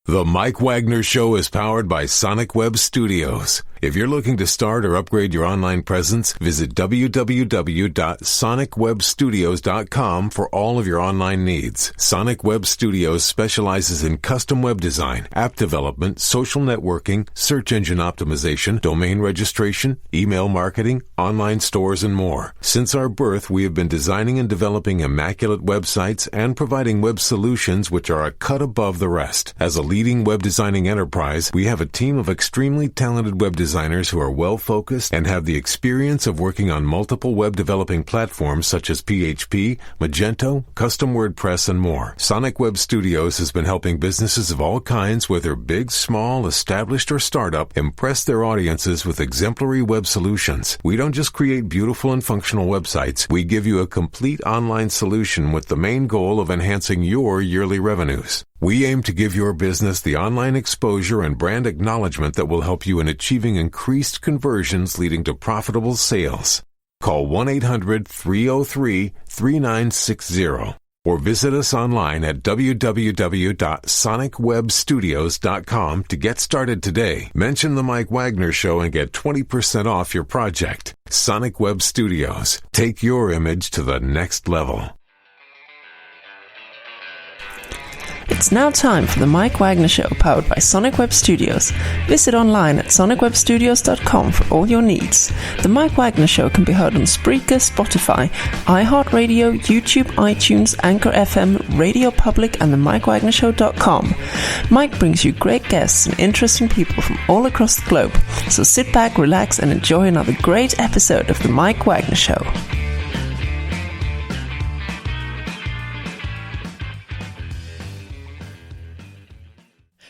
The Mike Wagner Show is powered by Sonic Web Studios. If you're looking to start or upgrade your online presence, visit www.sonicwebstudios.com for all of your online needs. Sonic Web Studios specializes in custom web design, app development, social networking, search engine optimization, domain registration, email marketing, online stores, and more. Since our birth, we have been designing and developing immaculate websites and providing web solutions which are a cut above the rest. As a leading web designing enterprise, we have a team of extremely talented web designers who are well-focused and have the experience of working on multiple web developing platforms such as PHP, Magento, Custom WordPress, and more. Sonic Web Studios has been helping businesses of all kinds, whether big, small, established, or startup, impress their audiences with exemplary web solutions. We don't just create beautiful and functional websites. We give you a complete online solution with the main goal of enhancing your yearly revenues. We aim to give your business the online exposure and brand acknowledgement that will help you in achieving increased conversions leading to profitable sales. Call 1-800-303-3960 or visit us online at www.sonicwebstudios.com to get started today. Mention the Mike Wagner Show and get 20% off your project. Sonic Web Studios. Take your image to the next level. It's now time for the Mike Wagner Show, powered by Sonic Web Studios. Visit online at sonicwebstudios.com for all your needs. The Mike Wagner Show can be heard on Spreaker, Spotify, iHeartRadio, YouTube, iTunes, Anchor FM, Radio Public, and the MikeWagnerShow.com. Mike brings you great guests and interesting people from all across the globe. So sit back, relax, and enjoy another great episode of the Mike Wagner Show.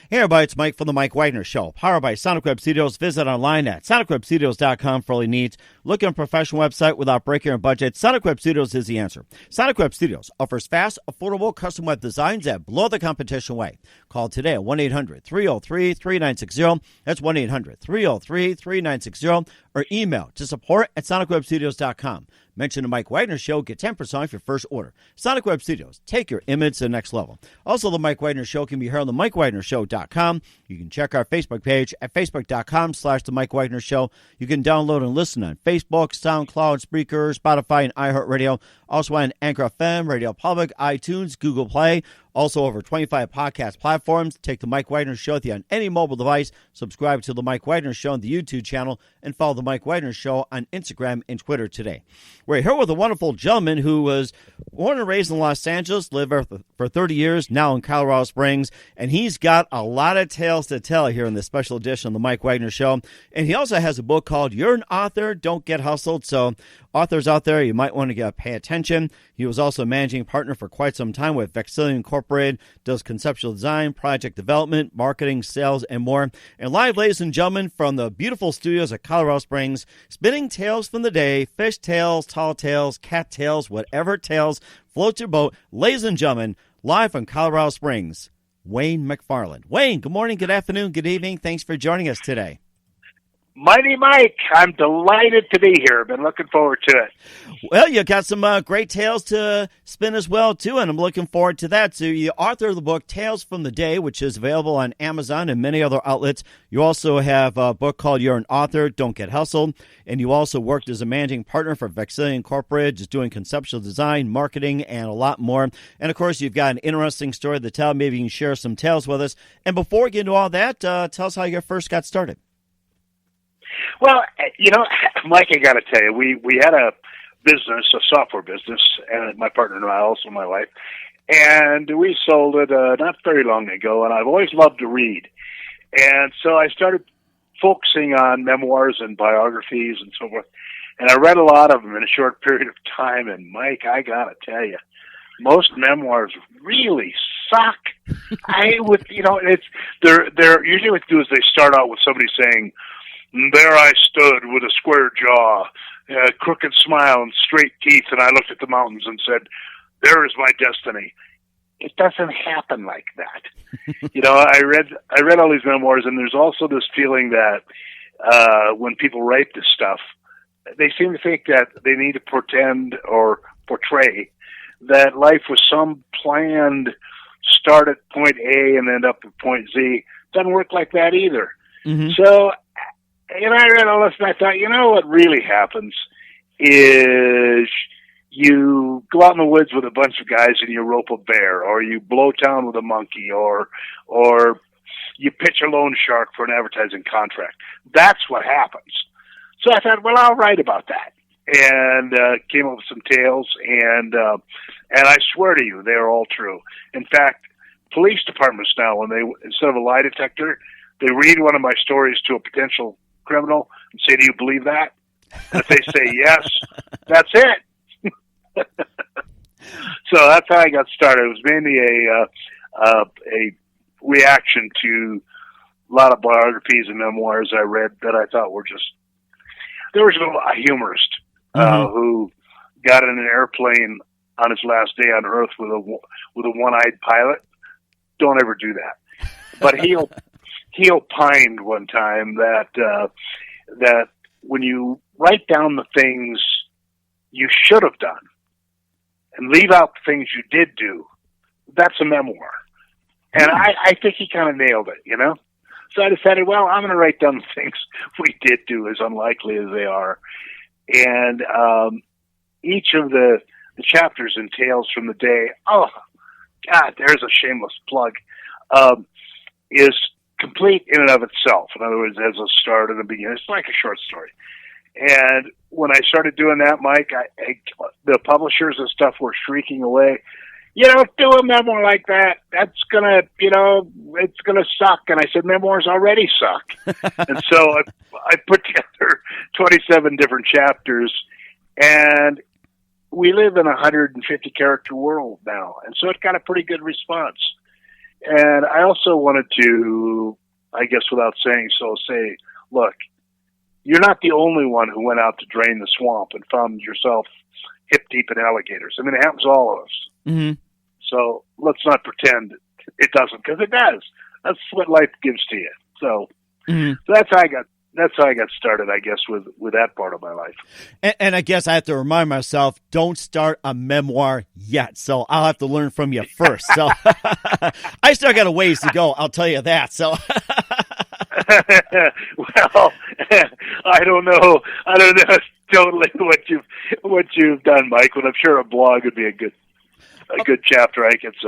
Hey everybody, it's Mike from the Mike Wagner Show, powered by Sonic Web Studios. Visit online at sonicwebstudios.com for all your needs. Looking for a professional website without breaking your budget? Sonic Web Studios is the answer. Sonic Web Studios offers fast, affordable custom web designs that blow the competition away. Call today at 1-800-303-3960. That's 1-800-303-3960. Or email to support@sonicwebstudios.com. Mention the Mike Wagner Show, get 10% off your first order. Sonic Web Studios, take your image to the next level. Also, the Mike Wagner Show can be heard on the MikeWagnerShow.com. You can check our Facebook page at facebook.com/the Mike Wagner Show. You can download and listen on Facebook, SoundCloud, Spreaker, Spotify, and iHeartRadio. Also on Anchor FM, Radio Public, iTunes, Google Play. Also over 25 podcast platforms. Take the Mike Wagner Show with you on any mobile device. Subscribe to the Mike Wagner Show on the YouTube channel and follow the Mike Wagner Show on Instagram and Twitter today. We're here with a wonderful gentleman who was born and raised in Los Angeles, lived for 30 years, now in Colorado Springs, and he's got a lot of tales to tell here in this special edition of the Mike Wagner Show. And he also has a book called You're an Author, Don't Get Hustled. So authors out there, you might want to pay attention. He was also a managing partner for quite some time with Vexillion Incorporated, does conceptual design, project development, marketing, sales, and more. And live, ladies and gentlemen, from the beautiful studios at Colorado Springs, spinning tales from the day, fish tales, tall tales, cat tales, whatever tales float your boat. Ladies and gentlemen, live from Colorado Springs, Wayne McFarland. Wayne, good morning, good afternoon, good evening. Thanks for joining us today. Mighty Mike, I'm delighted to be here. Been looking forward to it. Well, you got some great tales to spin as well, too, and I'm looking forward to that. So you author of the book Tales from the Day, which is available on Amazon and many other outlets. You also have a book called You're an Author, Don't Get Hustled, and you also worked as a managing partner for Vexillion Incorporated, just doing conceptual design, marketing, and a lot more. And, of course, you've got an interesting story to tell. Maybe you can share some tales with us. And before we get into all that, tell us how you first got started. Well, Mike, I got to tell you, we had a business, a software business, and my partner and I, also my wife, and we sold it not very long ago, and I've always loved to read. And so I started focusing on memoirs and biographies and so forth, and I read a lot of them in a short period of time, and Mike, I got to tell you, most memoirs really suck. They're usually what they do is they start out with somebody saying, "There I stood with a square jaw, a crooked smile, and straight teeth, and I looked at the mountains and said, 'There is my destiny.'" It doesn't happen like that. I read all these memoirs, and there's also this feeling that when people write this stuff, they seem to think that they need to pretend or portray that life was some planned start at point A and end up at point Z. Doesn't work like that either. Mm-hmm. So, and I read all this and I thought, what really happens is you go out in the woods with a bunch of guys and you rope a bear, or you blow town with a monkey, or you pitch a loan shark for an advertising contract. That's what happens. So I thought, well, I'll write about that. And came up with some tales, and I swear to you, they are all true. In fact, police departments now, when they, instead of a lie detector, they read one of my stories to a potential criminal and say, "Do you believe that?" And if they say yes, that's it. So that's how I got started. It was mainly a reaction to a lot of biographies and memoirs I read that I thought were just. There was a humorist who got in an airplane on his last day on Earth with a one-eyed pilot. Don't ever do that. But he opined one time that when you write down the things you should have done and leave out the things you did do, that's a memoir. And I think he kind of nailed it, So I decided, well, I'm going to write down the things we did do, as unlikely as they are. And each of the chapters and tales from the day, oh, God, there's a shameless plug, is complete in and of itself. In other words, as a start and a beginning. It's like a short story. And when I started doing that, Mike, the publishers and stuff were shrieking away. You don't do a memoir like that. That's gonna, it's gonna suck. And I said, memoirs already suck. And so I put together 27 different chapters, and we live in a 150 character world now. And so it got a pretty good response. And I also wanted to, I guess without saying so, say, look, you're not the only one who went out to drain the swamp and found yourself hip deep in alligators. I mean, it happens to all of us. Mm-hmm. So let's not pretend it doesn't, because it does. That's what life gives to you. So, so that's how I got started, I guess, with that part of my life. And I guess I have to remind myself, don't start a memoir yet. So I'll have to learn from you first. So I still got a ways to go, I'll tell you that. So well, I don't know totally what you've done, Mike, but I'm sure a blog would be a good chapter. I think it's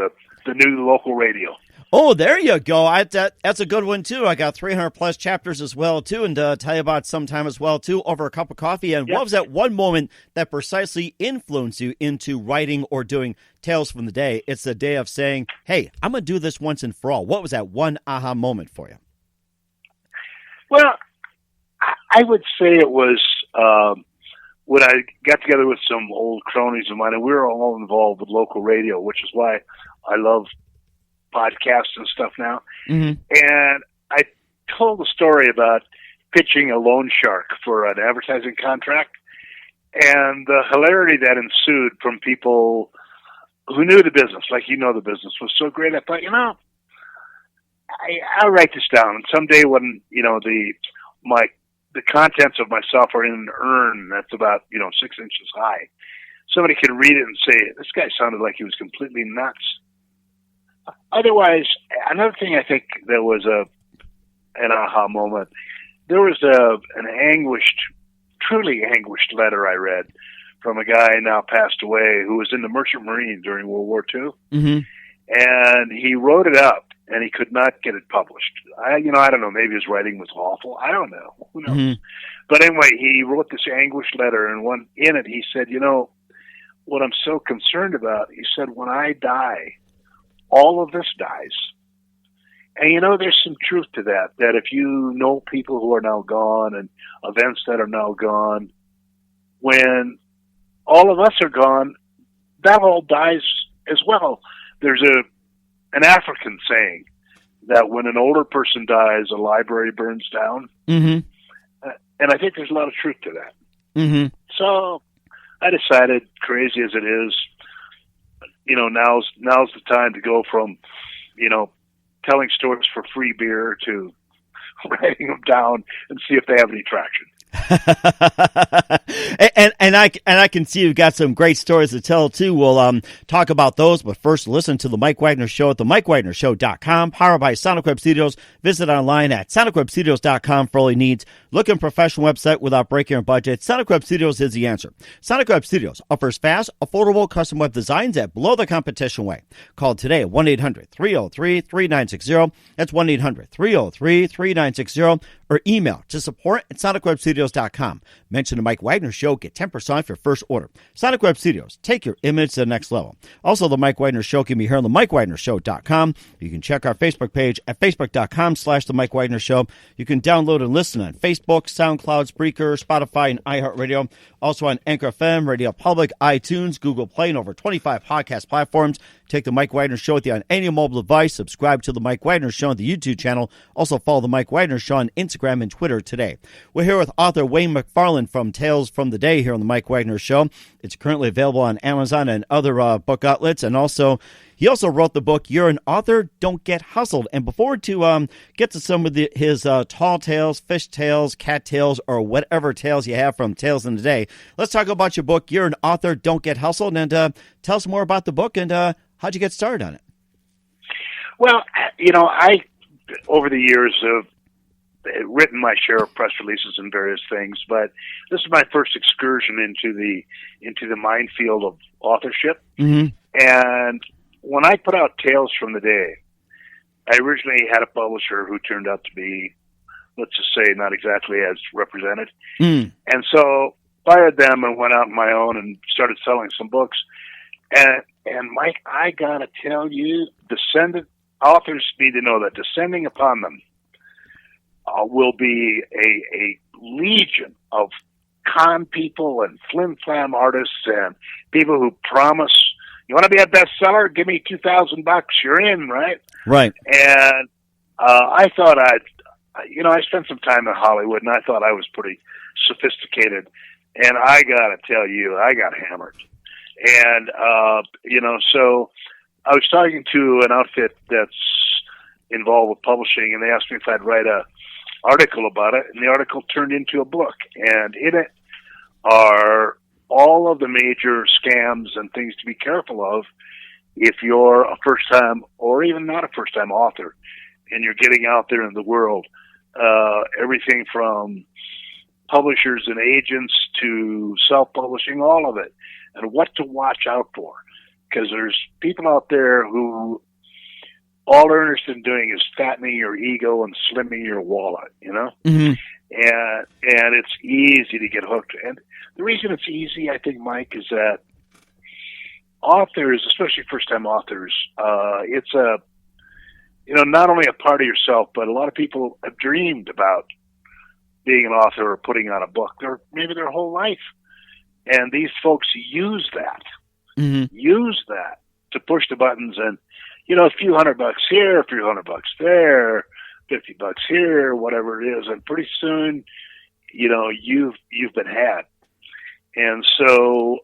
the new local radio. Oh, there you go. That's a good one, too. I got 300 plus chapters as well, too, and tell you about sometime as well, too, over a cup of coffee. And what was that one moment that precisely influenced you into writing or doing Tales from the Day? It's the day of saying, hey, I'm going to do this once and for all. What was that one aha moment for you? Well, I would say it was when I got together with some old cronies of mine, and we were all involved with local radio, which is why I love podcasts and stuff now. Mm-hmm. And I told a story about pitching a loan shark for an advertising contract, and the hilarity that ensued from people who knew the business, like the business, was so great. I thought, I'll write this down, and someday when the contents of myself are in an urn that's about 6 inches high, somebody can read it and say, this guy sounded like he was completely nuts. Otherwise, another thing I think there was an aha moment. There was an truly anguished letter I read from a guy now passed away who was in the Merchant Marine during World War II. Mm-hmm. And he wrote it up, and he could not get it published. I don't know, maybe his writing was awful. I don't know. Who knows? Mm-hmm. But anyway, he wrote this anguished letter, and in it he said, what I'm so concerned about, he said, when I die, all of this dies. And there's some truth to that if you know people who are now gone and events that are now gone, when all of us are gone, that all dies as well. There's an African saying that when an older person dies, a library burns down. Mm-hmm. And I think there's a lot of truth to that. Mm-hmm. So I decided, crazy as it is, now's the time to go from, telling stories for free beer to writing them down and see if they have any traction. and I can see you've got some great stories to tell too. We'll talk about those, but first listen to the Mike Wagner Show at the MikeWagnerShow.com, powered by Sonic Web Studios. Visit online at SonicWebStudios.com for all your needs. Looking for a professional website without breaking your budget? Sonic Web Studios is the answer. Sonic Web Studios offers fast, affordable custom web designs at below the competition way. Call today at 1-800-303-3960. That's 1-800-303-3960. Or email to support at SonicWebStudios.com. Mention the Mike Wagner Show. Get 10% off your first order. Sonic Web Studios. Take your image to the next level. Also, the Mike Wagner Show can be heard on the MikeWagnerShow.com. You can check our Facebook page at Facebook.com/The Mike Wagner Show. You can download and listen on Facebook, SoundCloud, Spreaker, Spotify, and iHeartRadio. Also on Anchor FM, Radio Public, iTunes, Google Play, and over 25 podcast platforms. Take the Mike Wagner Show with you on any mobile device. Subscribe to the Mike Wagner Show on the YouTube channel. Also follow the Mike Wagner Show on Instagram and Twitter today. We're here with author Wayne McFarland from Tales from the Day here on the Mike Wagner Show. It's currently available on Amazon and other book outlets. And also, he also wrote the book, You're an Author, Don't Get Hustled. And before to get to some of his tall tales, fish tales, cat tales, or whatever tales you have from Tales in the Day, let's talk about your book, You're an Author, Don't Get Hustled. And tell us more about the book and how'd you get started on it? Well, I, over the years, have written my share of press releases and various things, but this is my first excursion into the minefield of authorship. Mm-hmm. And when I put out Tales from the Day, I originally had a publisher who turned out to be, let's just say, not exactly as represented. Mm. And so fired them and went out on my own and started selling some books. And Mike, I gotta tell you, authors need to know that descending upon them will be a legion of con people and flim-flam artists and people who promise, you want to be a bestseller? Give me $2,000, you're in, right? Right. And I thought I spent some time in Hollywood, and I thought I was pretty sophisticated. And I gotta tell you, I got hammered. And, so I was talking to an outfit that's involved with publishing, and they asked me if I'd write a article about it, and the article turned into a book. And in it are all of the major scams and things to be careful of if you're a first-time or even not a first-time author and you're getting out there in the world. Everything from publishers and agents to self-publishing, all of it, and what to watch out for. Because there's people out there who all they're interested in doing is fattening your ego and slimming your wallet, Mm-hmm. And it's easy to get hooked. And the reason it's easy, I think, Mike, is that authors, especially first-time authors, it's not only a part of yourself, but a lot of people have dreamed about being an author or putting out a book, maybe their whole life. And these folks use that to push the buttons and, a few $100 here, a few $100 there, $50 here, whatever it is. And pretty soon, you've been had. And so,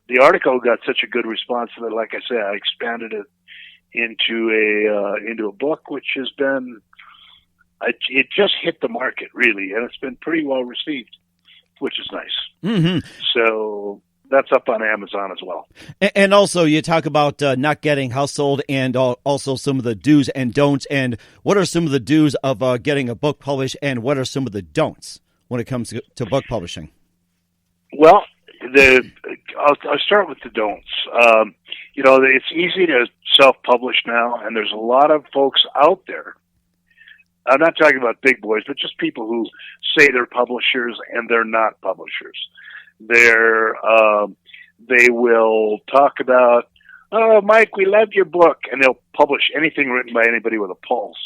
the article got such a good response that, like I said, I expanded it into a book, which has been, it just hit the market really. And it's been pretty well received, which is nice. Mm-hmm. So that's up on Amazon as well. And also you talk about not getting hustled and also some of the do's and don'ts. And what are some of the do's of getting a book published and what are some of the don'ts when it comes to book publishing? Well, I'll start with the don'ts. It's easy to self-publish now, and there's a lot of folks out there. I'm not talking about big boys, but just people who say they're publishers and they're not publishers. They will talk about, oh, Mike, we loved your book, and they'll publish anything written by anybody with a pulse.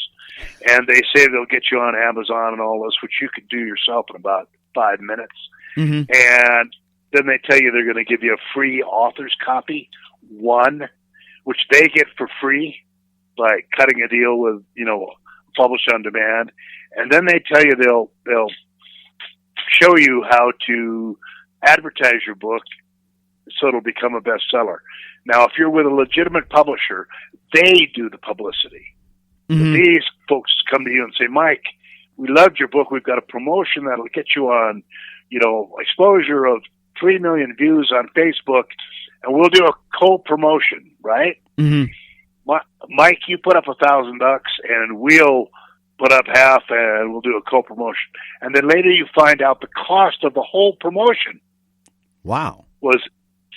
And they say they'll get you on Amazon and all this, which you could do yourself in about 5 minutes. Mm-hmm. And then they tell you they're going to give you a free author's copy, one, which they get for free by cutting a deal with, Publish on Demand. And then they tell you they'll show you how to advertise your book so it'll become a bestseller. Now, if you're with a legitimate publisher, they do the publicity. Mm-hmm. These folks come to you and say, Mike, we loved your book. We've got a promotion that'll get you on, exposure of 3 million views on Facebook, and we'll do a co-promotion, right? Mm-hmm. Mike, you put up $1,000, and we'll put up half, and we'll do a co-promotion. And then later you find out the cost of the whole promotion. Wow. Was,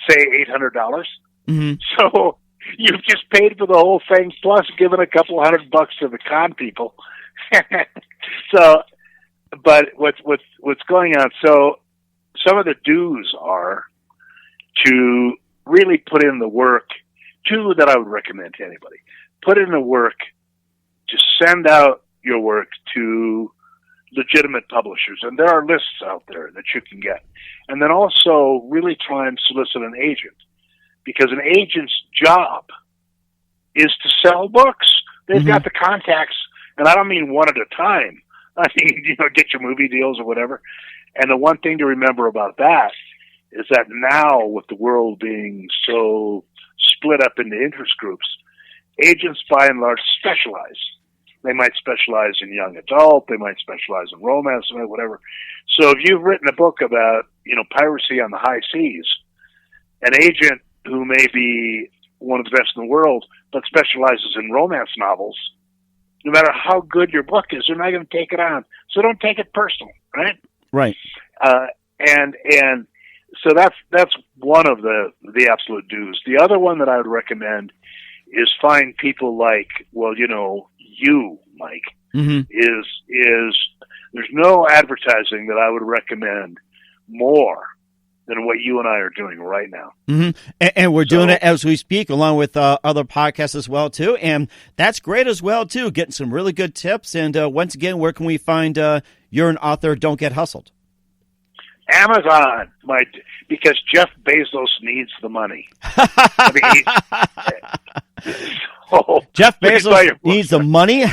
say, $800. Mm-hmm. So you've just paid for the whole thing, plus given a couple $100 to the con people. So, but what's going on? So, some of the do's are to really put in the work. Two that I would recommend to anybody: put in the work to send out your work to legitimate publishers, and there are lists out there that you can get. And then also really try and solicit an agent, because an agent's job is to sell books. They've got the contacts, and I don't mean one at a time. I mean, get your movie deals or whatever. And the one thing to remember about that is that now, with the world being so split up into interest groups, agents by and large specialize. They might specialize in young adult, they might specialize in romance, whatever. So if you've written a book about, piracy on the high seas, an agent who may be one of the best in the world, but specializes in romance novels, no matter how good your book is, they're not going to take it on. So don't take it personal, right? Right. And so that's one of the absolute do's. The other one that I would recommend is find people like, you, Mike, is there's no advertising that I would recommend more than what you and I are doing right now. Mm-hmm. And we're doing it as we speak, along with other podcasts as well, too. And that's great as well, too, getting some really good tips. And once again, where can we find You're an Author, Don't Get Hustled? Amazon, because Jeff Bezos needs the money. Jeff Bezos needs the money?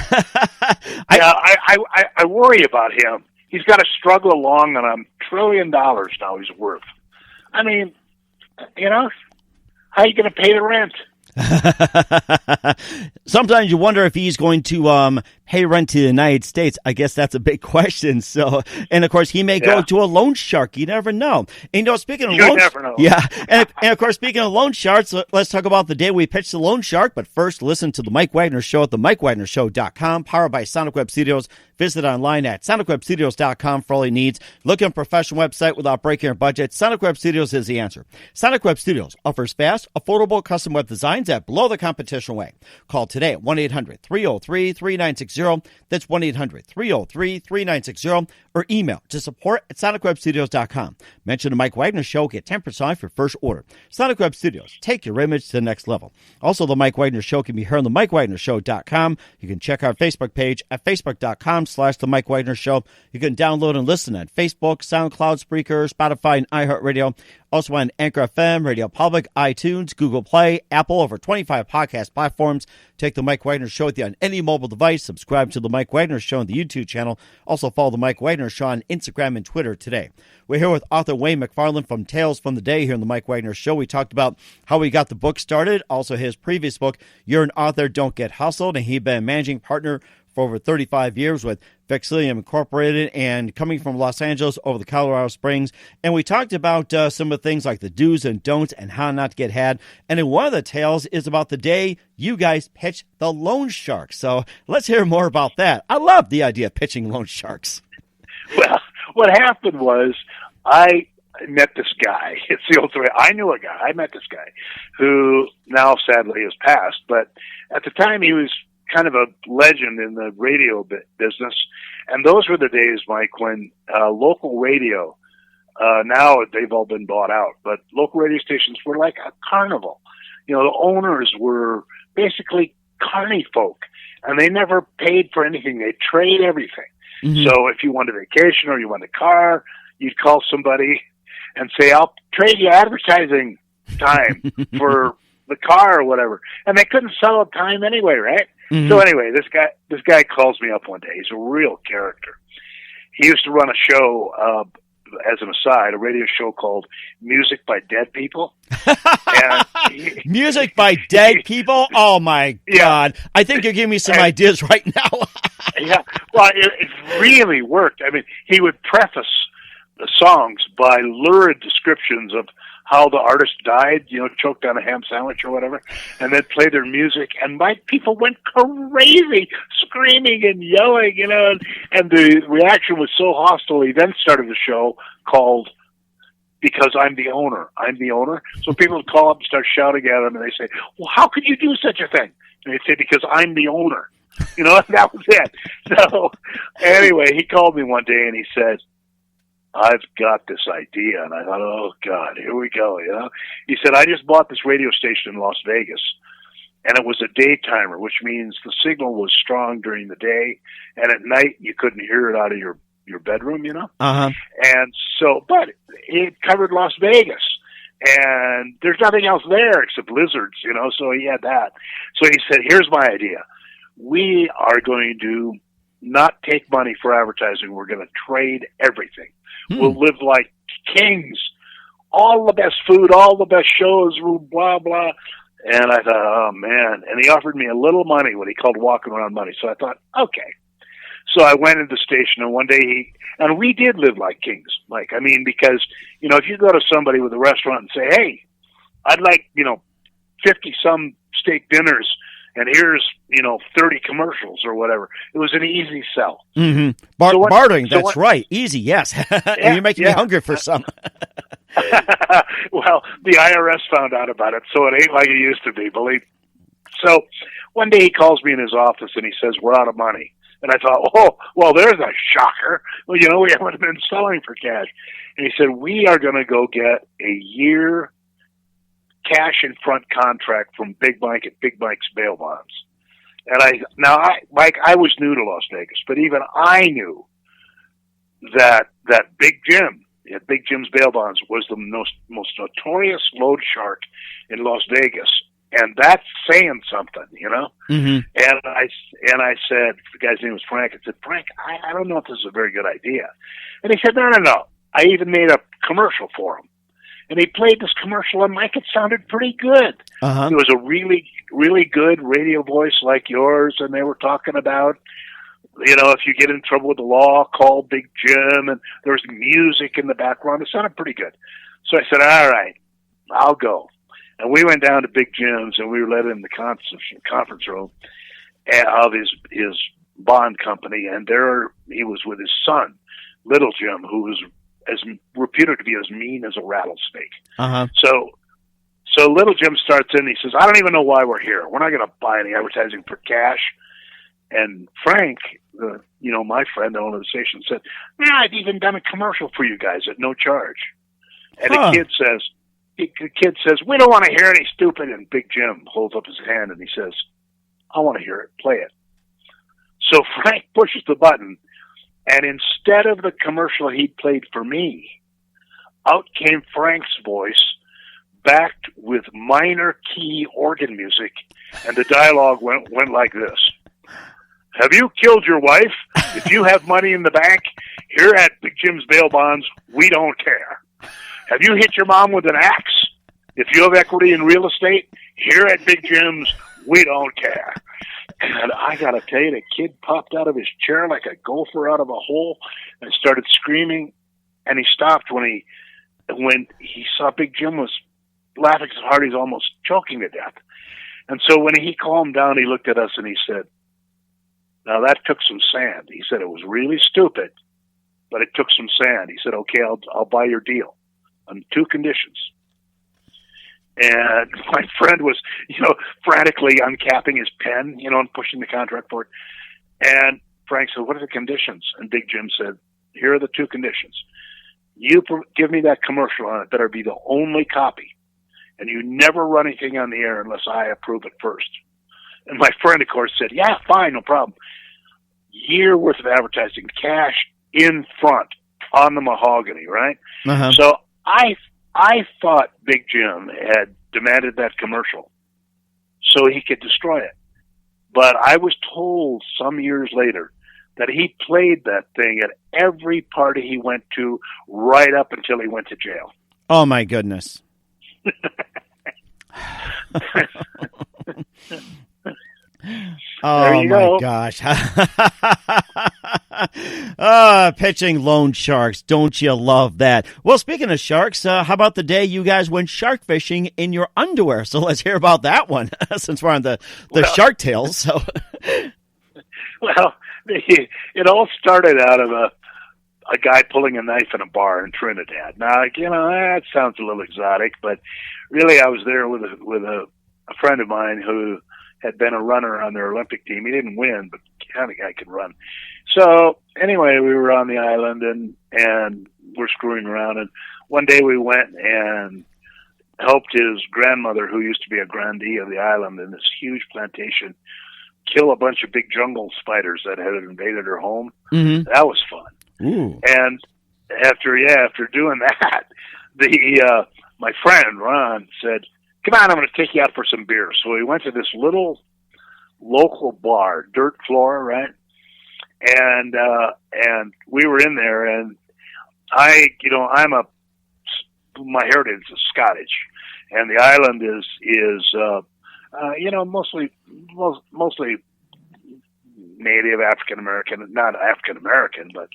I worry about him. He's got to struggle along on $1 trillion now he's worth. I mean, how are you going to pay the rent? Sometimes you wonder if he's going to pay rent to the United States. I guess that's a big question. So, and of course, he may go to a loan shark. You never know. And speaking of loan, never know. Yeah, and of course, speaking of loan sharks, let's talk about the day we pitched the loan shark. But first, listen to the Mike Wagner Show at themikewagnershow.com, powered by Sonic Web Studios. Visit online at sonicwebstudios.com for all your needs. Looking for a professional website without breaking your budget? Sonic Web Studios is the answer. Sonic Web Studios offers fast, affordable custom web designs at below the competition rate. Call today at 1-800-303-3960. That's 1-800-303-3960. Or email to support@sonicwebstudios.com. Mention the Mike Wagner Show. Get 10% off your first order. Sonic Web Studios. Take your image to the next level. Also, the Mike Wagner Show can be heard on the MikeWagnerShow.com. You can check our Facebook page at Facebook.com/The Mike Wagner Show. You can download and listen on Facebook, SoundCloud, Spreaker, Spotify, and iHeartRadio. Also on Anchor FM, Radio Public, iTunes, Google Play, Apple, over 25 podcast platforms. Take the Mike Wagner Show with you on any mobile device. Subscribe to the Mike Wagner Show on the YouTube channel. Also follow the Mike Wagner Show on Instagram and Twitter today. We're here with author Wayne McFarland from Tales from the Day here on the Mike Wagner Show. We talked about how he got the book started, also his previous book, You're an Author, Don't Get Hustled, and he's been a managing partner for over 35 years with Vexillium Incorporated and coming from Los Angeles over the Colorado Springs. And we talked about some of the things like the do's and don'ts and how not to get had. And then one of the tales is about the day you guys pitched the loan sharks. So let's hear more about that. I love the idea of pitching loan sharks. Well, what happened was I met this guy. It's the old story. I knew a guy. I met this guy who now sadly has passed. But at the time he was kind of a legend in the radio business. And those were the days, Mike, when local radio, now they've all been bought out, but local radio stations were like a carnival. The owners were basically carny folk, and they never paid for anything. They trade everything. Mm-hmm. So if you want a vacation or you want a car, you'd call somebody and say, I'll trade you advertising time for the car or whatever. And they couldn't sell a time anyway, right? Mm-hmm. So anyway, this guy calls me up one day. He's a real character. He used to run a show, as an aside, a radio show called Music by Dead People. Music by Dead People? Oh, my God. I think you're giving me some ideas right now. Yeah. Well, it really worked. I mean, he would preface the songs by lurid descriptions of how the artist died, choked on a ham sandwich or whatever, and then play their music. And my people went crazy, screaming and yelling, and the reaction was so hostile. He then started a show called Because I'm the Owner. I'm the Owner. So people would call up and start shouting at him, and they say, well, how could you do such a thing? And they'd say, because I'm the owner. That was it. So anyway, he called me one day and he said, I've got this idea. And I thought, oh, God, here we go, He said, I just bought this radio station in Las Vegas, and it was a daytimer, which means the signal was strong during the day, and at night you couldn't hear it out of your bedroom, Uh-huh. And so, but it covered Las Vegas, and there's nothing else there except lizards, so he had that. So he said, here's my idea. We are going to not take money for advertising. We're going to trade everything. We'll live like kings. All the best food, all the best shows, blah, blah. And I thought, oh, man. And he offered me a little money, what he called walking around money. So I thought, okay. So I went into the station, and one day and we did live like kings, Mike. I mean, because, if you go to somebody with a restaurant and say, hey, I'd like, 50-some steak dinners, and here's, 30 commercials or whatever. It was an easy sell. Mm-hmm. Bartering, that's right. Easy, yes. And you're making me hungry for some. Well, the IRS found out about it, so it ain't like it used to be, believe me. So one day he calls me in his office, and he says, we're out of money. And I thought, oh, well, there's a shocker. Well, we haven't been selling for cash. And he said, we are going to go get a year cash in front contract from Big Mike at Big Mike's bail bonds. And Mike, I was new to Las Vegas, but even I knew that Big Jim at Big Jim's bail bonds was the most notorious load shark in Las Vegas. And that's saying something, Mm-hmm. And I said, the guy's name was Frank. I said, Frank, I don't know if this is a very good idea. And he said, no. I even made a commercial for him. And he played this commercial, and Mike, it sounded pretty good. Uh-huh. It was a really, really good radio voice like yours, and they were talking about, if you get in trouble with the law, call Big Jim, and there was music in the background. It sounded pretty good. So I said, all right, I'll go. And we went down to Big Jim's, and we were let in the conference room of his bond company, and there he was with his son, Little Jim, who was reputed to be as mean as a rattlesnake. Uh-huh. So Little Jim starts in, he says, I don't even know why we're here. We're not going to buy any advertising for cash. And Frank, my friend, the owner of the station, said, I've even done a commercial for you guys at no charge. And the kid says, we don't want to hear any stupid. And Big Jim holds up his hand and he says, I want to hear it. Play it. So Frank pushes the button, and instead of the commercial he played for me, out came Frank's voice, backed with minor key organ music, and the dialogue went like this. Have you killed your wife? If you have money in the bank, here at Big Jim's bail bonds, we don't care. Have you hit your mom with an axe? If you have equity in real estate, here at Big Jim's, we don't care. And I got to tell you, the kid popped out of his chair like a gopher out of a hole and started screaming. And he stopped when he saw Big Jim was laughing so hard he's almost choking to death. And so when he calmed down, he looked at us and he said, now that took some sand. He said it was really stupid, but it took some sand. He said, okay, I'll buy your deal on 2 conditions. And my friend was, frantically uncapping his pen, and pushing the contract for it. And Frank said, what are the conditions? And Big Jim said, here are the 2 conditions. You give me that commercial on it. Better be the only copy. And you never run anything on the air unless I approve it first. And my friend, of course, said, yeah, fine, no problem. Year worth of advertising, cash in front on the mahogany, right? Uh-huh. So I thought Big Jim had demanded that commercial so he could destroy it. But I was told some years later that he played that thing at every party he went to right up until he went to jail. Oh, my goodness. Oh, you my go. gosh. Pitching loan sharks. Don't you love that? Well, speaking of sharks, how about the day you guys went shark fishing in your underwear? So let's hear about that one, since we're on the shark tales. So, Well, it all started out of a guy pulling a knife in a bar in Trinidad. Now, that sounds a little exotic, but really I was there with a friend of mine who had been a runner on their Olympic team. He didn't win, but the guy could run. So anyway, we were on the island and we're screwing around. And one day we went and helped his grandmother, who used to be a grandee of the island in this huge plantation, kill a bunch of big jungle spiders that had invaded her home. mm-hmm. That was fun. Ooh. And after doing that, my friend Ron said, "Come on, I'm going to take you out for some beer." So we went to this little local bar, dirt floor, right? And we were in there, and my heritage is Scottish, and the island is mostly native African American, not African American, but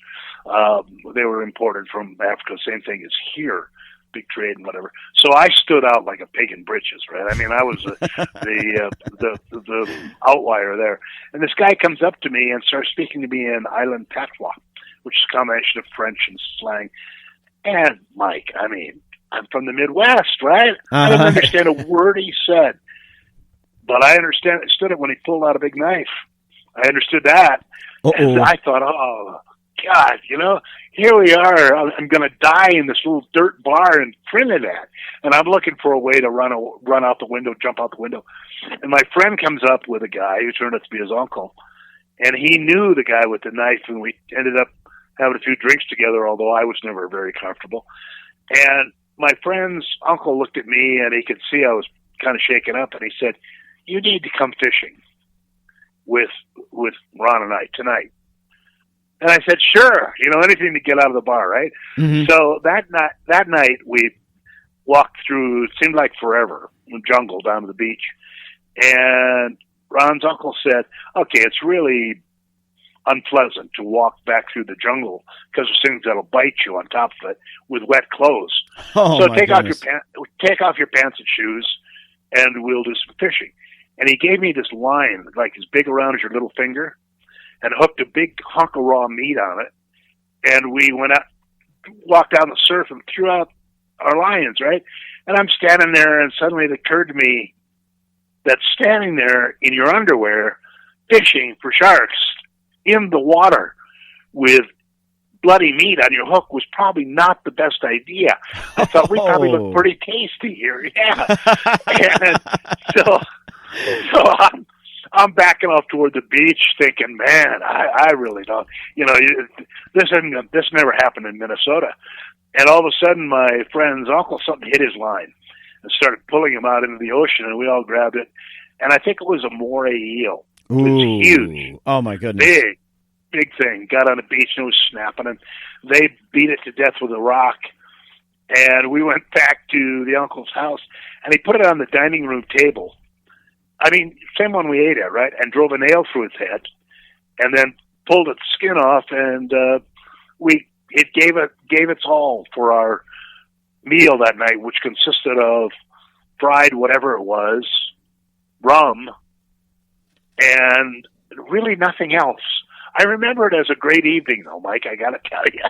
they were imported from Africa. Same thing as here, big trade and whatever. So I stood out like a pig in britches, right? I mean, I was the outlier there. And this guy comes up to me and starts speaking to me in island patois, which is a combination of French and slang. And Mike, I mean, I'm from the Midwest, right? I didn't understand a word he said, but I understood it when he pulled out a big knife. I understood that. Uh-oh. And I thought, oh, God, here we are. I'm going to die in this little dirt bar in Trinidad. And I'm looking for a way to run out the window, jump out the window. And my friend comes up with a guy who turned out to be his uncle. And he knew the guy with the knife, and we ended up having a few drinks together, although I was never very comfortable. And my friend's uncle looked at me, and he could see I was kind of shaken up, and he said, "You need to come fishing with Ron and I tonight." And I said, "Sure, anything to get out of the bar, right?" Mm-hmm. So that night we walked through, it seemed like forever, the jungle down to the beach. And Ron's uncle said, "Okay, it's really unpleasant to walk back through the jungle because there's things that'll bite you on top of it with wet clothes. So take off your pants and shoes, and we'll do some fishing." And he gave me this line, like as big around as your little finger, and hooked a big hunk of raw meat on it. And we went out, walked down the surf, and threw out our lines, right? And I'm standing there, and suddenly it occurred to me that standing there in your underwear, fishing for sharks in the water with bloody meat on your hook was probably not the best idea. I thought we probably looked pretty tasty here, yeah. And so I'm backing off toward the beach, thinking, man, I really don't. This never happened in Minnesota. And all of a sudden, my friend's uncle, something hit his line and started pulling him out into the ocean, and we all grabbed it. And I think it was a moray eel. It was huge. Oh, my goodness. Big thing. Got on the beach and it was snapping, and they beat it to death with a rock. And we went back to the uncle's house, and he put it on the dining room table. I mean, same one we ate at, right? And drove a nail through its head, and then pulled its skin off, and it gave its all for our meal that night, which consisted of fried whatever it was, rum, and really nothing else. I remember it as a great evening, though, Mike, I got to tell you.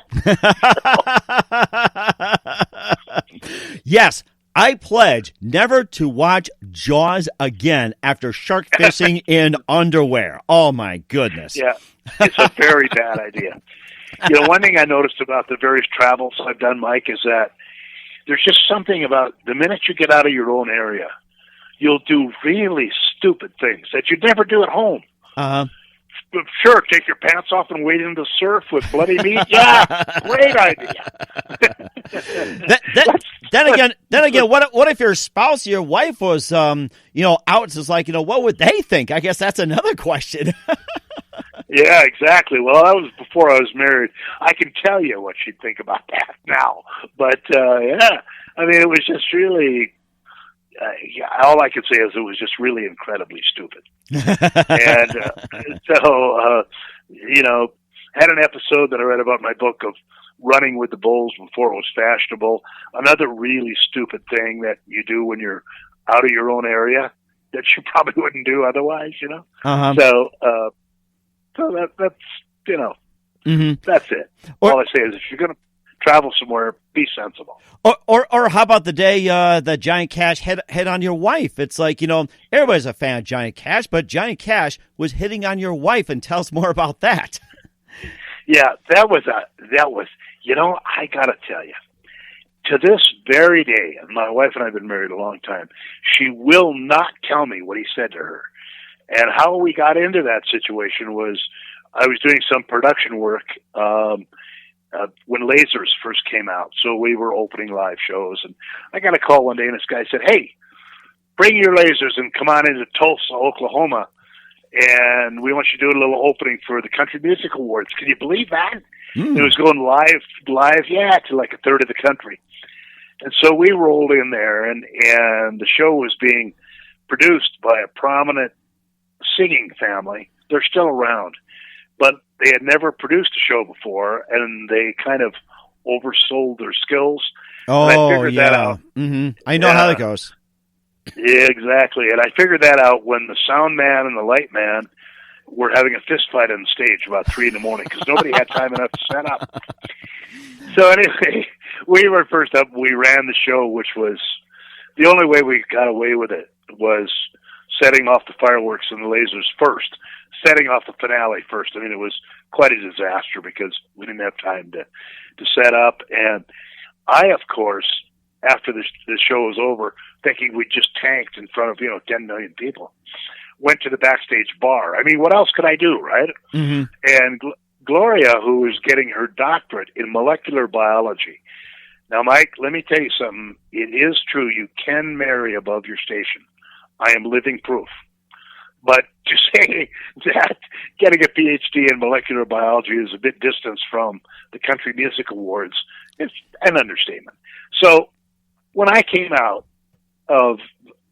Yes, I pledge never to watch Jaws again after shark fishing in underwear. Oh, my goodness. Yeah, it's a very bad idea. One thing I noticed about the various travels I've done, Mike, is that there's just something about the minute you get out of your own area, you'll do really stupid things that you'd never do at home. Uh-huh. Sure, take your pants off and wade in the surf with bloody meat. Yeah, great idea. Then again, what if your spouse, your wife was, out? It's like, what would they think? I guess that's another question. Yeah, exactly. Well, that was before I was married. I can tell you what she'd think about that now. But, yeah, I mean, it was just really yeah, all I could say is it was just really incredibly stupid. And so, had an episode that I read about in my book of running with the bulls before it was fashionable. Another really stupid thing that you do when you're out of your own area that you probably wouldn't do otherwise, Uh-huh. So that's, that's it. All I say is if you're going to travel somewhere, be sensible. Or how about the day that Johnny Cash hit on your wife? It's like, everybody's a fan of Johnny Cash, but Johnny Cash was hitting on your wife, and tell us more about that. Yeah, that was, I got to tell you, to this very day, and my wife and I have been married a long time, she will not tell me what he said to her. And how we got into that situation was I was doing some production work when lasers first came out. So we were opening live shows, and I got a call one day, and this guy said, "Hey, bring your lasers and come on into Tulsa, Oklahoma, and we want you to do a little opening for the Country Music Awards." Can you believe that? It was going live, to like a third of the country. And so we rolled in there, and the show was being produced by a prominent singing family. They're still around, but they had never produced a show before, and they kind of oversold their skills. Oh, and I figured that out. Mm-hmm. I know how that goes. Yeah, exactly. And I figured that out when the sound man and the light man were having a fist fight on the stage about 3 a.m. because nobody had time enough to set up. So anyway, we were first up. We ran the show, which was the only way we got away with it was setting off the fireworks and the lasers first, setting off the finale first. I mean, it was quite a disaster because we didn't have time to set up. And I, of course, after the show was over, thinking we just tanked in front of 10 million people, went to the backstage bar. I mean, what else could I do, right? Mm-hmm. And Gloria, who was getting her doctorate in molecular biology. Now, Mike, let me tell you something. It is true you can marry above your station. I am living proof. But to say that getting a PhD in molecular biology is a bit distant from the Country Music Awards, it's an understatement. So when I came out of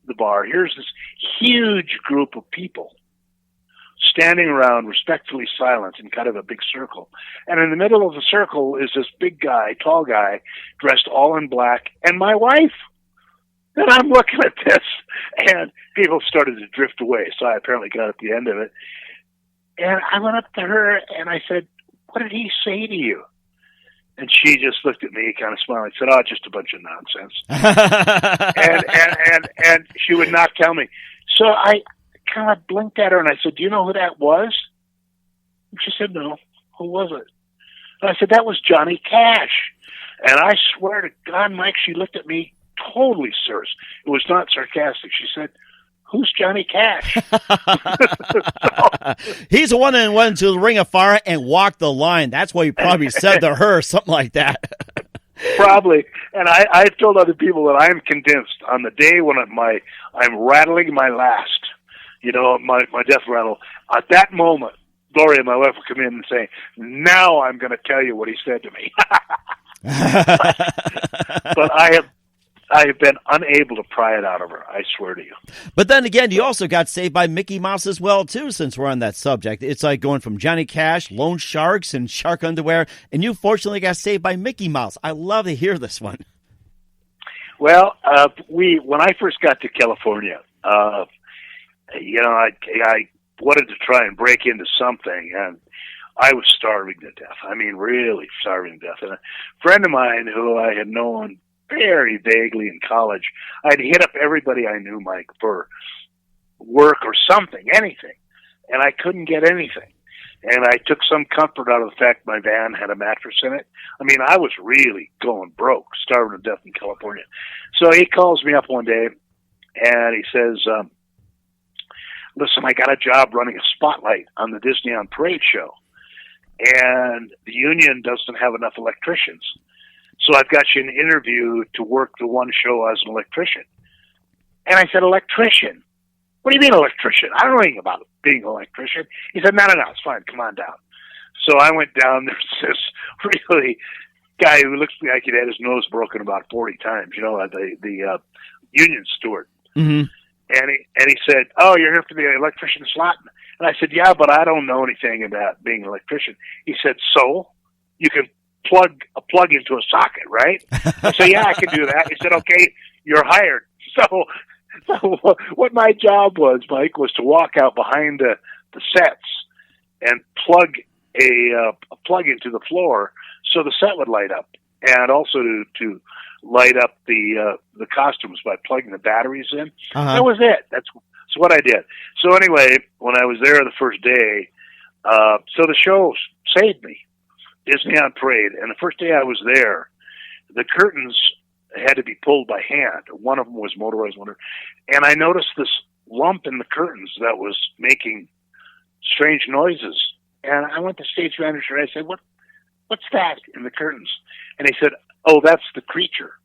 the bar, here's this huge group of people standing around, respectfully silent in kind of a big circle. And in the middle of the circle is this big guy, tall guy, dressed all in black, and my wife. And I'm looking at this, and people started to drift away, so I apparently got at the end of it. And I went up to her, and I said, "What did he say to you?" And she just looked at me, kind of smiling, and said, "Oh, just a bunch of nonsense." and she would not tell me. So I kind of blinked at her, and I said, "Do you know who that was?" And she said, "No." "Who was it?" And I said, "That was Johnny Cash." And I swear to God, Mike, she looked at me totally serious. It was not sarcastic. She said, "Who's Johnny Cash?" He's the one that went to the Ring of Fire and walked the line. That's what he probably said to her, something like that. Probably. And I've told other people that I am convinced on the day when I'm rattling my last, my death rattle, at that moment, Gloria, my wife, will come in and say, "Now I'm going to tell you what he said to me." But I have been unable to pry it out of her, I swear to you. But then again, you also got saved by Mickey Mouse as well, too, since we're on that subject. It's like going from Johnny Cash, Loan Sharks, and Shark Underwear, and you fortunately got saved by Mickey Mouse. I love to hear this one. Well, when I first got to California, I wanted to try and break into something, and I was starving to death. I mean, really starving to death. And a friend of mine who I had known very vaguely in college, I'd hit up everybody I knew, Mike, for work or something, anything, and I couldn't get anything. And I took some comfort out of the fact my van had a mattress in it. I mean, I was really going broke, starving to death in California. So he calls me up one day, and he says, "Listen, I got a job running a spotlight on the Disney on Parade show, and the union doesn't have enough electricians. So I've got you an interview to work the one show as an electrician." And I said, "Electrician? What do you mean electrician? I don't know anything about being an electrician." He said, No, it's fine. Come on down. So I went down. There's this really guy who looks like he'd had his nose broken about 40 times, the union steward. Mm-hmm. And he said, "Oh, you're here for the electrician slot?" And I said, "Yeah, but I don't know anything about being an electrician." He said, "So you can plug a plug into a socket, right?" I said, "Yeah, I can do that." He said, "Okay, you're hired." So what my job was, Mike, was to walk out behind the sets and plug a plug into the floor so the set would light up, and also to light up the costumes by plugging the batteries in. Uh-huh. That was it. That's what I did. So anyway, when I was there the first day, so the show saved me. Disney on Parade, and the first day I was there, the curtains had to be pulled by hand. One of them was motorized one, and I noticed this lump in the curtains that was making strange noises. And I went to stage manager and I said, "What's that in the curtains?" And he said, "Oh, that's the creature."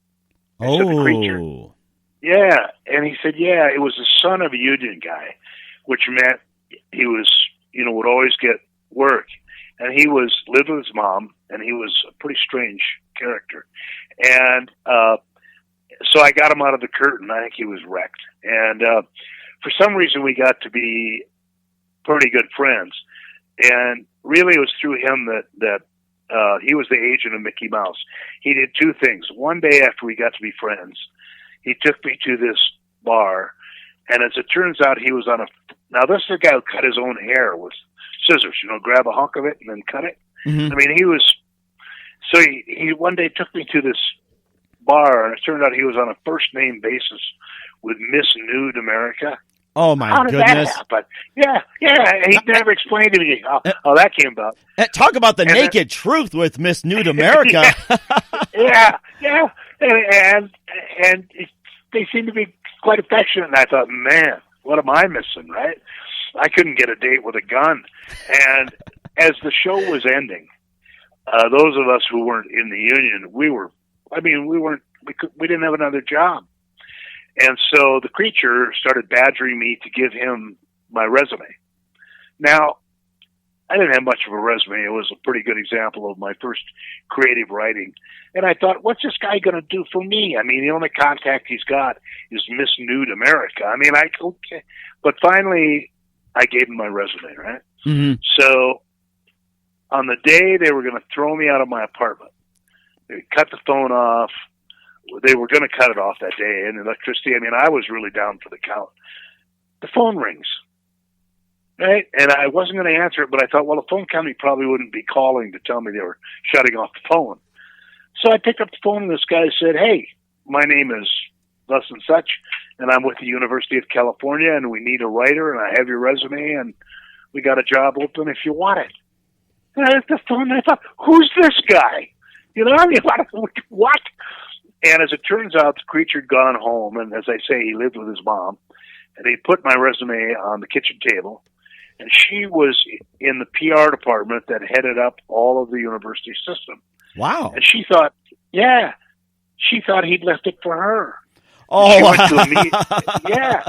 I said, "The creature?" Yeah. And he said, "Yeah, it was the son of a union guy, which meant he was, would always get work. And he lived with his mom, and he was a pretty strange character. And so I got him out of the curtain. I think he was wrecked. And for some reason, we got to be pretty good friends. And really, it was through him that he was the agent of Mickey Mouse. He did two things. One day after we got to be friends, he took me to this bar, and as it turns out, he was on now this is a guy who cut his own hair with scissors, grab a hunk of it and then cut it. Mm-hmm. I mean, he one day took me to this bar, and it turned out he was on a first name basis with Miss Nude America. Oh, my goodness. goodness. That happen? Yeah. He never explained to me how that came about. Talk about the naked truth with Miss Nude America. Yeah. And they seemed to be quite affectionate, and I thought, man, what am I missing, right? I couldn't get a date with a gun. And as the show was ending, those of us who weren't in the union, we didn't have another job. And so the creature started badgering me to give him my resume. Now, I didn't have much of a resume. It was a pretty good example of my first creative writing. And I thought, what's this guy going to do for me? I mean, the only contact he's got is Miss Nude America. I mean, okay. But finally, I gave him my resume, right? Mm-hmm. So on the day they were going to throw me out of my apartment, they cut the phone off. They were going to cut it off that day. And electricity, I mean, I was really down for the count. The phone rings, right? And I wasn't going to answer it, but I thought, well, the phone company probably wouldn't be calling to tell me they were shutting off the phone. So I picked up the phone, and this guy said, "Hey, my name is thus and such, and I'm with the University of California, and we need a writer, and I have your resume, and we got a job open if you want it." And I looked at the phone, and I thought, who's this guy? I mean, what? And as it turns out, the creature had gone home, and as I say, he lived with his mom, and he put my resume on the kitchen table, and she was in the PR department that headed up all of the university system. Wow. And she thought he'd left it for her. Oh, she went to a meeting. Yeah.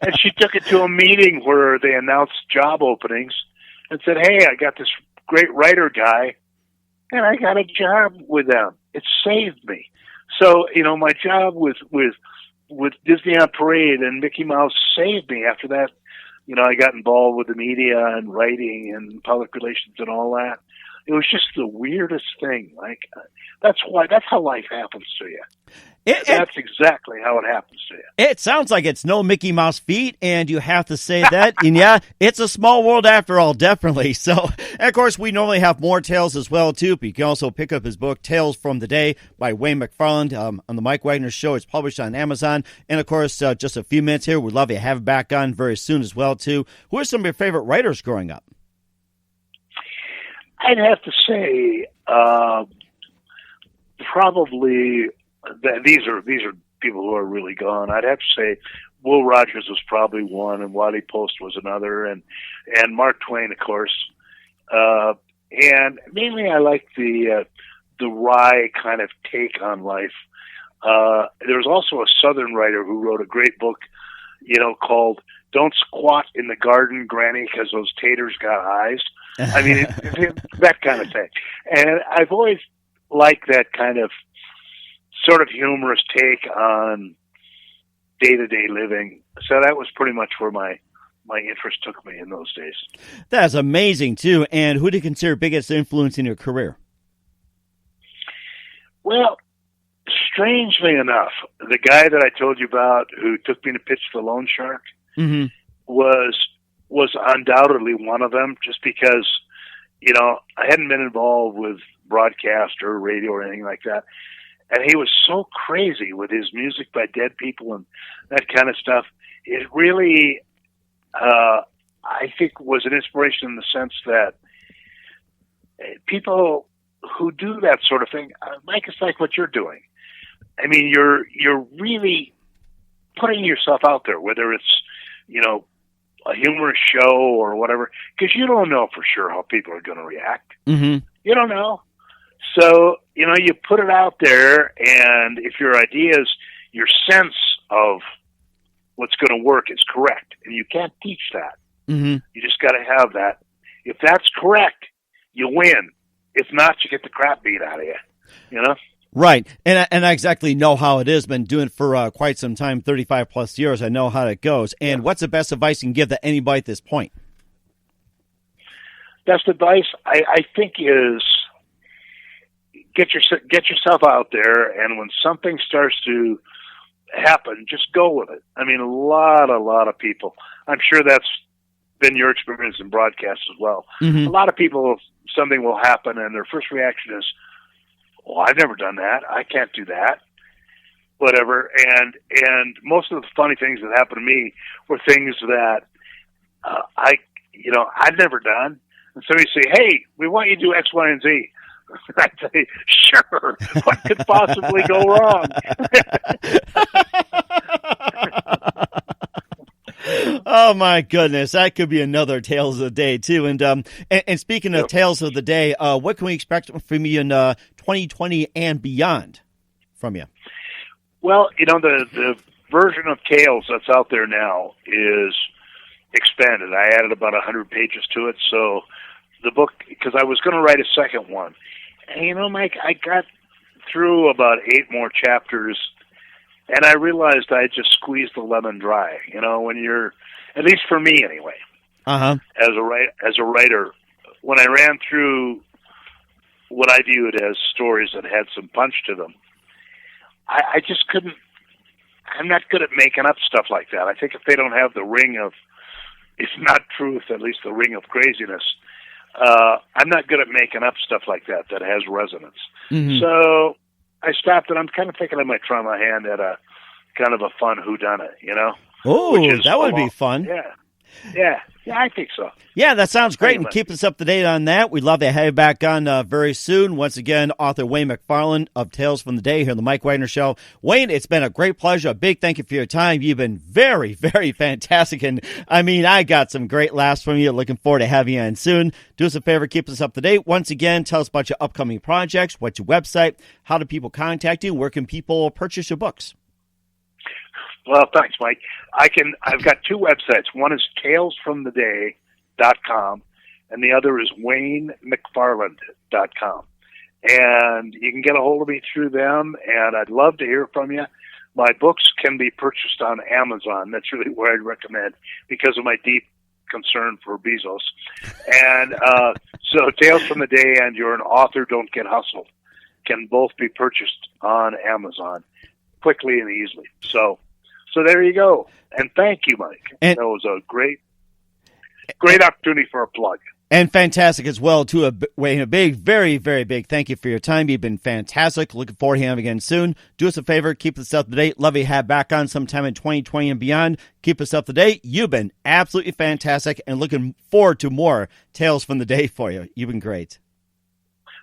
And she took it to a meeting where they announced job openings and said, "Hey, I got this great writer guy, and I got a job with them." It saved me. So, my job with Disney on Parade and Mickey Mouse saved me. After that, I got involved with the media and writing and public relations and all that. It was just the weirdest thing. Like, that's how life happens to you. That's exactly how it happens to you. It sounds like it's no Mickey Mouse feat, and you have to say that. And yeah, it's a small world after all, definitely. So, and of course, we normally have more tales as well, too. But you can also pick up his book, Tales from the Day by Wayne McFarland on the Mike Wagner Show. It's published on Amazon. And of course, just a few minutes here. We'd love to have him back on very soon as well, too. Who are some of your favorite writers growing up? I'd have to say probably these are people who are really gone. I'd have to say Will Rogers was probably one, and Wiley Post was another, and Mark Twain, of course. And mainly, I like the wry kind of take on life. There was also a Southern writer who wrote a great book, called "Don't Squat in the Garden, Granny, 'Cause Those Taters Got Eyes." I mean, that kind of thing. And I've always liked that kind of sort of humorous take on day-to-day living. So that was pretty much where my interest took me in those days. That's amazing, too. And who do you consider biggest influence in your career? Well, strangely enough, the guy that I told you about who took me to pitch the Loan Shark Mm-hmm. was undoubtedly one of them, just because, you know, I hadn't been involved with broadcast or radio or anything like that. And he was so crazy with his music by Dead People and that kind of stuff. It really, I think, was an inspiration in the sense that people who do that sort of thing, Mike, it's like what you're doing. I mean, you're really putting yourself out there, whether it's, you know, a humorous show or whatever, because you don't know for sure how people are going to react. Mm-hmm. You don't know. So, you know, you put it out there, and if your ideas, your sense of what's going to work is correct, and you can't teach that. Mm-hmm. You just got to have that. If that's correct, you win. If not, you get the crap beat out of you, you know? Right. And I exactly know how it is. Been doing it for quite some time, 35 plus years. I know how it goes. And what's the best advice you can give to anybody at this point? Best advice, I think, is get yourself out there, and when something starts to happen, just go with it. I mean, a lot of people, I'm sure that's been your experience in broadcast as well. Mm-hmm. A lot of people, something will happen, and their first reaction is, "Oh, I've never done that. I can't do that." Whatever. And most of the funny things that happened to me were things that I'd never done. And somebody say, "Hey, we want you to do X, Y, and Z." I'd say, "Sure. What could possibly go wrong?" Oh my goodness, that could be another Tales of the Day too. And speaking of Tales of the Day, what can we expect from you in 2020 and beyond from you? Well, you know, the version of Tales that's out there now is expanded. I added about 100 pages to it. So the book, because I was going to write a second one, and you know, Mike, I got through about 8 more chapters. And I realized I just squeezed the lemon dry. You know, when you're, at least for me anyway, as a writer, when I ran through what I viewed as stories that had some punch to them, I just couldn't. I'm not good at making up stuff like that. I think if they don't have the ring of, if not truth, at least the ring of craziness, I'm not good at making up stuff like that has resonance. Mm-hmm. So I stopped, and I'm kind of thinking I might try my hand at a kind of a fun whodunit, you know? Oh, that would be fun. Yeah, I think so. Yeah, that sounds great, and keep us up to date on that. We'd love to have you back on very soon. Once again, author Wayne McFarland of Tales from the Day here on the Mike Wagner Show. Wayne, it's been a great pleasure. A big thank you for your time. You've been very, very fantastic, and I mean, I got some great laughs from you. Looking forward to having you on soon. Do us a favor, keep us up to date. Once again, tell us about your upcoming projects, what's your website, how do people contact you, where can people purchase your books? Well, thanks, Mike. I've got 2 websites. One is talesfromtheday.com, and the other is waynmcfarland.com. And you can get a hold of me through them, and I'd love to hear from you. My books can be purchased on Amazon. That's really where I'd recommend, because of my deep concern for Bezos. And so Tales from the Day and You're an Author, Don't Get Hustled can both be purchased on Amazon quickly and easily. So there you go. And thank you, Mike. That was a great opportunity for a plug. And fantastic as well, too. Wayne, a big, very, very big thank you for your time. You've been fantastic. Looking forward to having you again soon. Do us a favor. Keep us up to date. Love you to have back on sometime in 2020 and beyond. Keep us up to date. You've been absolutely fantastic, and looking forward to more Tales from the Day for you. You've been great.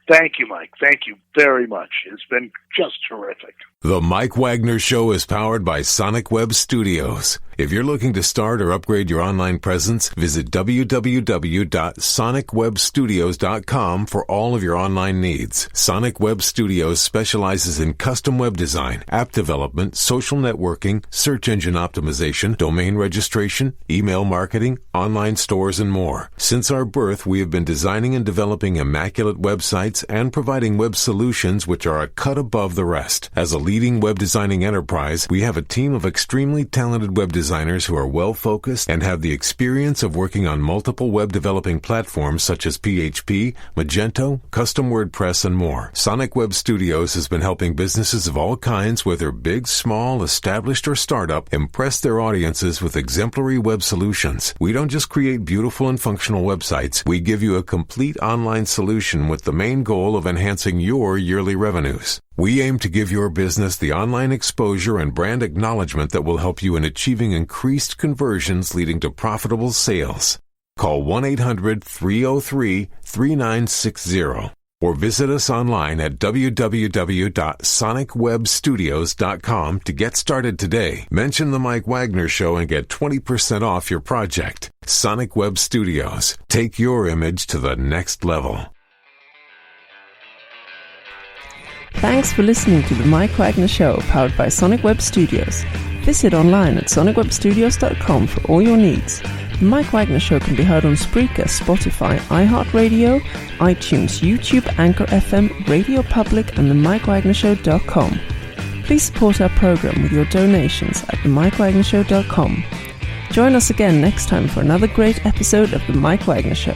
Thank you, Mike. Thank you very much. It's been just terrific. The Mike Wagner Show is powered by Sonic Web Studios. If you're looking to start or upgrade your online presence, visit www.sonicwebstudios.com for all of your online needs. Sonic Web Studios specializes in custom web design, app development, social networking, search engine optimization, domain registration, email marketing, online stores, and more. Since our birth, we have been designing and developing immaculate websites and providing web solutions which are a cut above the rest. As a leader leading web designing enterprise, we have a team of extremely talented web designers who are well-focused and have the experience of working on multiple web developing platforms such as PHP, Magento, custom WordPress, and more. Sonic Web Studios has been helping businesses of all kinds, whether big, small, established, or startup, impress their audiences with exemplary web solutions. We don't just create beautiful and functional websites. We give you a complete online solution with the main goal of enhancing your yearly revenues. We aim to give your business the online exposure and brand acknowledgement that will help you in achieving increased conversions leading to profitable sales. Call 1-800-303-3960 or visit us online at www.sonicwebstudios.com to get started today. Mention The Mike Wagner Show and get 20% off your project. Sonic Web Studios. Take your image to the next level. Thanks for listening to The Mike Wagner Show, powered by Sonic Web Studios. Visit online at sonicwebstudios.com for all your needs. The Mike Wagner Show can be heard on Spreaker, Spotify, iHeartRadio, iTunes, YouTube, Anchor FM, Radio Public, and themikewagnershow.com. Please support our program with your donations at themikewagnershow.com. Join us again next time for another great episode of The Mike Wagner Show.